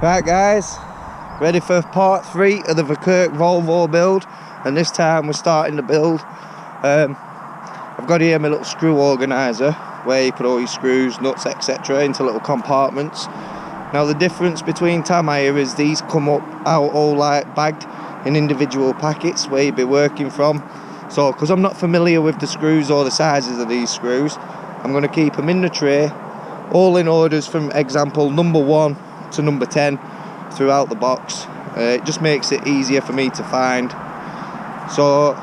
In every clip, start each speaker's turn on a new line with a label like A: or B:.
A: Right guys, ready for part 3 of the VERKERK Volvo build, and this time we're starting the build. I've got here my little screw organiser where you put all your screws, nuts, etc. into little compartments. Now the difference between Tamiya is these come out all like bagged in individual packets where you'd be working from. So because I'm not familiar with the screws or the sizes of these screws, I'm going to keep them in the tray, all in orders from example number 1 to number 10 throughout the box. It just makes it easier for me to find. So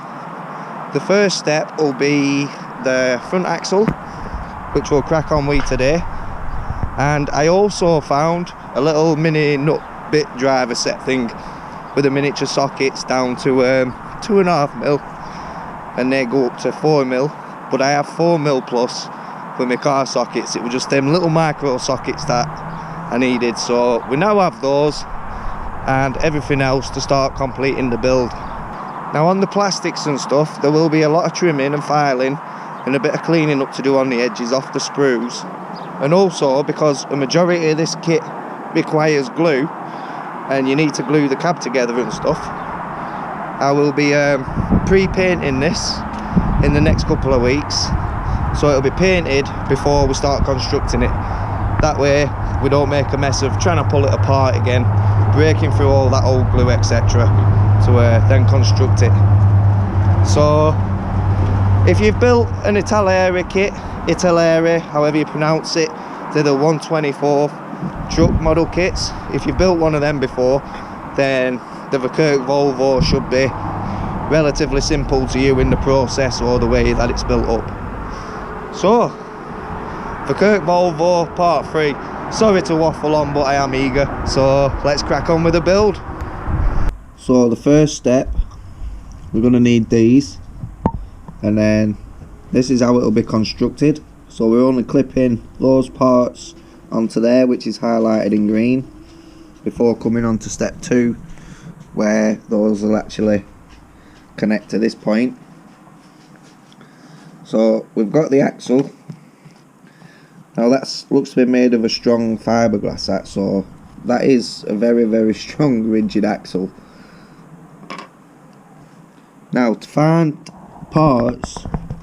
A: the first step will be the front axle, which we'll crack on with today. And I also found a little mini nut bit driver set thing with the miniature sockets down to 2.5mm, and they go up to 4mm, but I have 4mm plus for my car sockets. It was just them little micro sockets that I needed, so we now have those and everything else to start completing the build. Now on the plastics and stuff, there will be a lot of trimming and filing and a bit of cleaning up to do on the edges off the sprues, and also because a majority of this kit requires glue and you need to glue the cab together and stuff, I will be pre-painting this in the next couple of weeks, so it'll be painted before we start constructing it. That way we don't make a mess of trying to pull it apart again, breaking through all that old glue etc. to then construct it. So if you've built an Italiere kit, Italiere, however you pronounce it, they're the 1/24 truck model kits. If you've built one of them before, then the VERKERK Volvo should be relatively simple to you in the process or the way that it's built up. So VERKERK Volvo part 3. Sorry to waffle on, but I am eager, so let's crack on with the build. So the first step, we're going to need these, and then this is how it will be constructed. So we're only clipping those parts onto there, which is highlighted in green, before coming on to step 2, where those will actually connect to this point. So we've got the axle. Now that looks to be made of a strong fiberglass, so that is a very strong rigid axle. Now to find parts,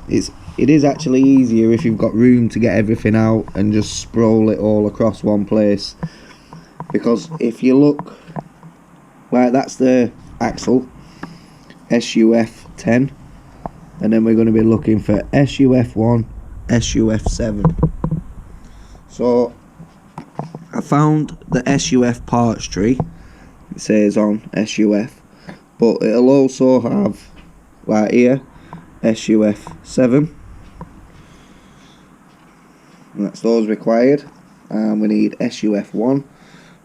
A: it is actually easier if you've got room to get everything out and just sprawl it all across one place, because if you look, like that's the axle, SUF10, and then we're going to be looking for SUF1, SUF7. So I found the SUF parts tree, it says on SUF, but it'll also have, like here, SUF7, and that's those required, and we need SUF1,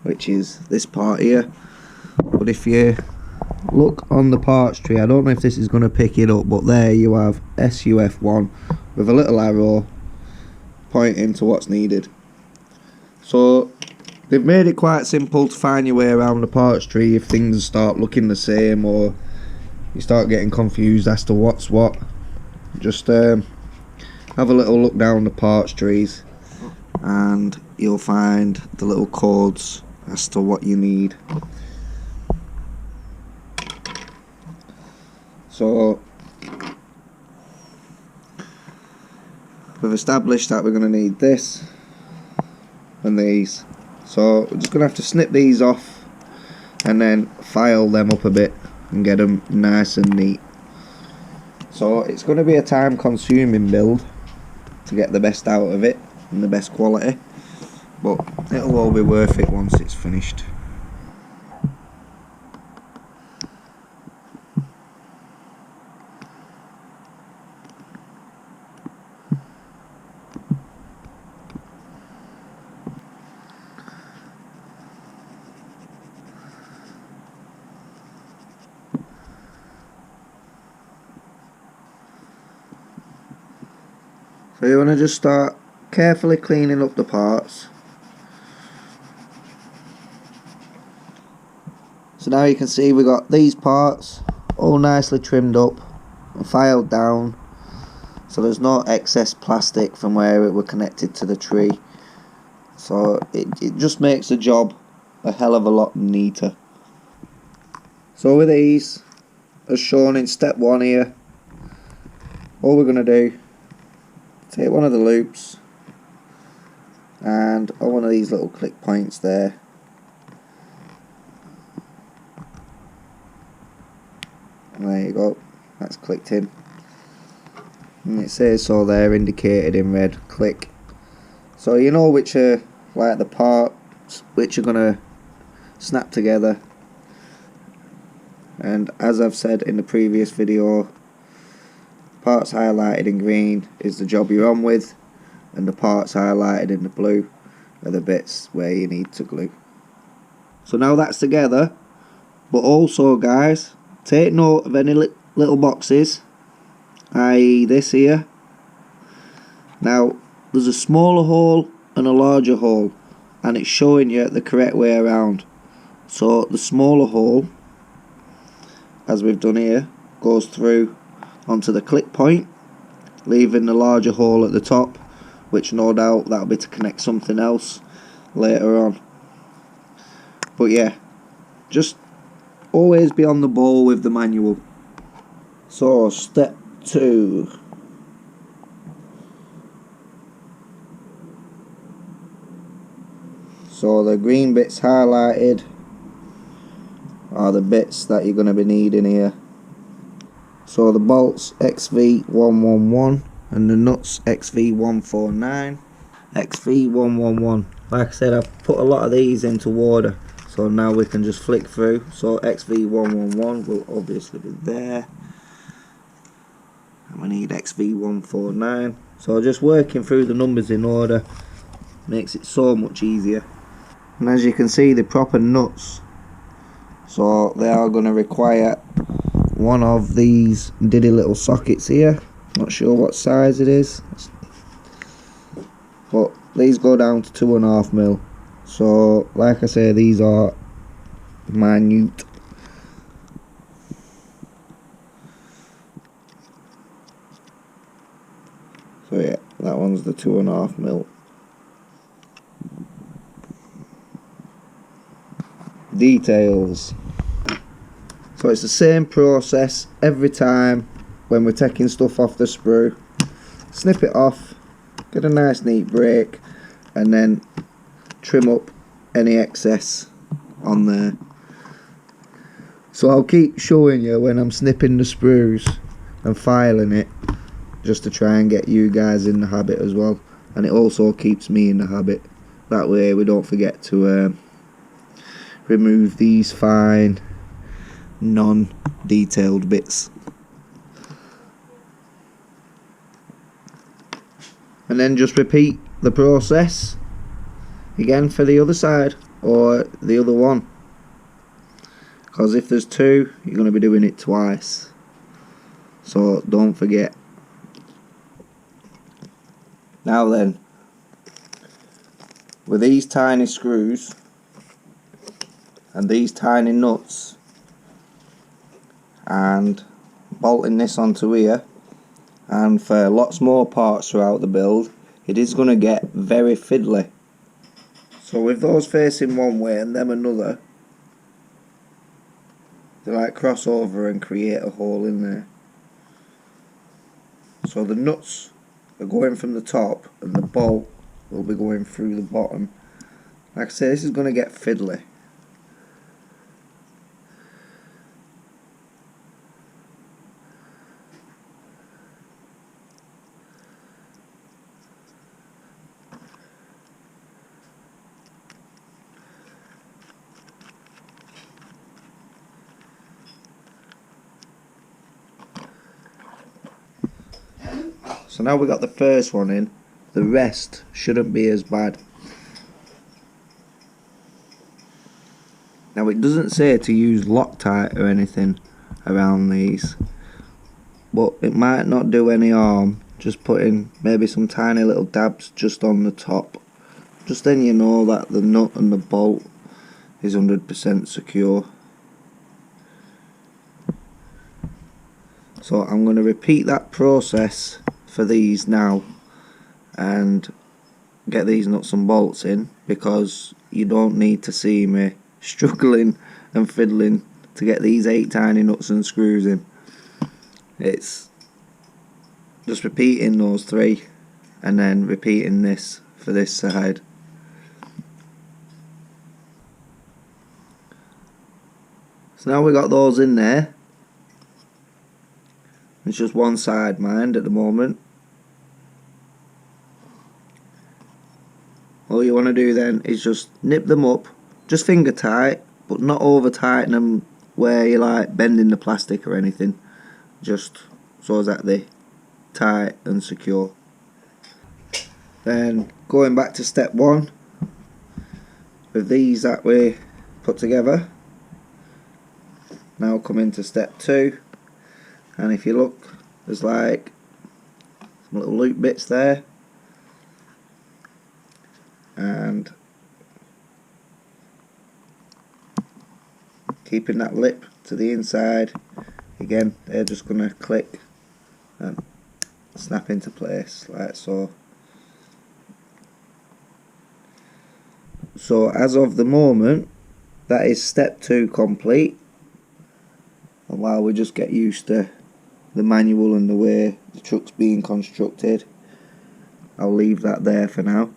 A: which is this part here. But if you look on the parts tree, I don't know if this is going to pick it up, but there you have SUF1 with a little arrow pointing to what's needed. So they've made it quite simple to find your way around the parts tree if things start looking the same or you start getting confused as to what's what. Just have a little look down the parts trees and you'll find the little codes as to what you need. So we've established that we're going to need this and these, so we're just going to have to snip these off and then file them up a bit and get them nice and neat. So it's going to be a time consuming build to get the best out of it and the best quality, but it'll all be worth it once it's finished. So you want to just start carefully cleaning up the parts. So now you can see we got these parts all nicely trimmed up and filed down, so there's no excess plastic from where it were connected to the tree. So it just makes the job a hell of a lot neater. So with these, as shown in step 1 here, all we're going to do, take one of the loops and on one of these little click points there, and there you go, that's clicked in, and it says so there, indicated in red, click. So you know which are like the parts which are going to snap together, and as I've said in the previous video, parts highlighted in green is the job you're on with, and the parts highlighted in the blue are the bits where you need to glue. So now that's together, but also guys, take note of any little boxes, i.e. this here. Now there's a smaller hole and a larger hole, and it's showing you the correct way around. So the smaller hole, as we've done here, goes through onto the click point, leaving the larger hole at the top, which no doubt that'll be to connect something else later on. But yeah, just always be on the ball with the manual. So step 2. So the green bits highlighted are the bits that you're going to be needing here. So the bolts XV111 and the nuts XV149. XV111, like I said, I've put a lot of these into order, so now we can just flick through. So XV111 will obviously be there, and we need XV149. So just working through the numbers in order makes it so much easier. And as you can see, the proper nuts, so they are going to require one of these diddy little sockets here. Not sure what size it is, but these go down to 2.5mm. So like I say, these are minute. So yeah, that one's the 2.5mm. Details. So it's the same process every time when we're taking stuff off the sprue. Snip it off, get a nice neat break, and then trim up any excess on there. So I'll keep showing you when I'm snipping the sprues and filing it, just to try and get you guys in the habit as well, and it also keeps me in the habit. That way we don't forget to remove these fine non-detailed bits. And then just repeat the process again for the other side or the other one, because if there's two, you're going to be doing it twice, so don't forget. Now then, with these tiny screws and these tiny nuts and bolting this onto here, and for lots more parts throughout the build, it is going to get very fiddly. So with those facing one way and them another, they like cross over and create a hole in there. So the nuts are going from the top and the bolt will be going through the bottom. Like I say, this is going to get fiddly. So now we got the first one in, the rest shouldn't be as bad. Now it doesn't say to use Loctite or anything around these, but it might not do any harm just putting maybe some tiny little dabs just on the top. Just then you know that the nut and the bolt is 100% secure. So I'm going to repeat that process for these now and get these nuts and bolts in, because you don't need to see me struggling and fiddling to get these 8 tiny nuts and screws in. It's just repeating those 3 and then repeating this for this side. So now we got those in there. It's just one side, mind, at the moment. All you want to do then is just nip them up, just finger tight, but not over tighten them where you're like bending the plastic or anything, just so that they're tight and secure. Then going back to step 1, with these that we put together, now come into step 2, and if you look, there's like some little loop bits there, and keeping that lip to the inside, again they're just going to click and snap into place like so. So as of the moment, that is step 2 complete, and while we just get used to the manual and the way the truck's being constructed, I'll leave that there for now.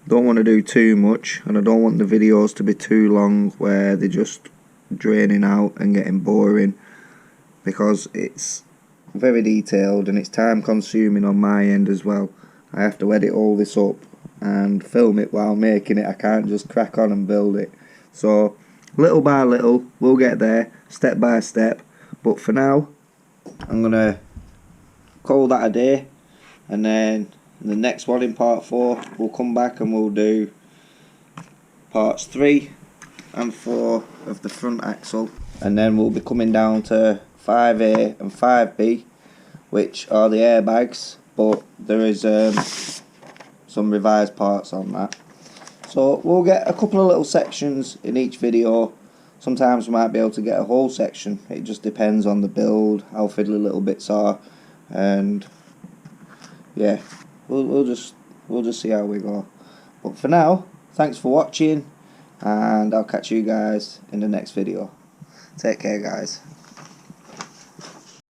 A: Don't want to do too much, and I don't want the videos to be too long where they're just draining out and getting boring, because it's very detailed and it's time consuming on my end as well. I have to edit all this up and film it while making it. I can't just crack on and build it. So little by little we'll get there, step by step, but for now I'm gonna call that a day, and then the next one in part 4 we'll come back and we'll do parts 3 and 4 of the front axle, and then we'll be coming down to 5A and 5B, which are the airbags, but there is some revised parts on that. So we'll get a couple of little sections in each video. Sometimes we might be able to get a whole section. It just depends on the build, how fiddly little bits are, and yeah, we'll just see how we go. But for now, thanks for watching, and I'll catch you guys in the next video. Take care, guys.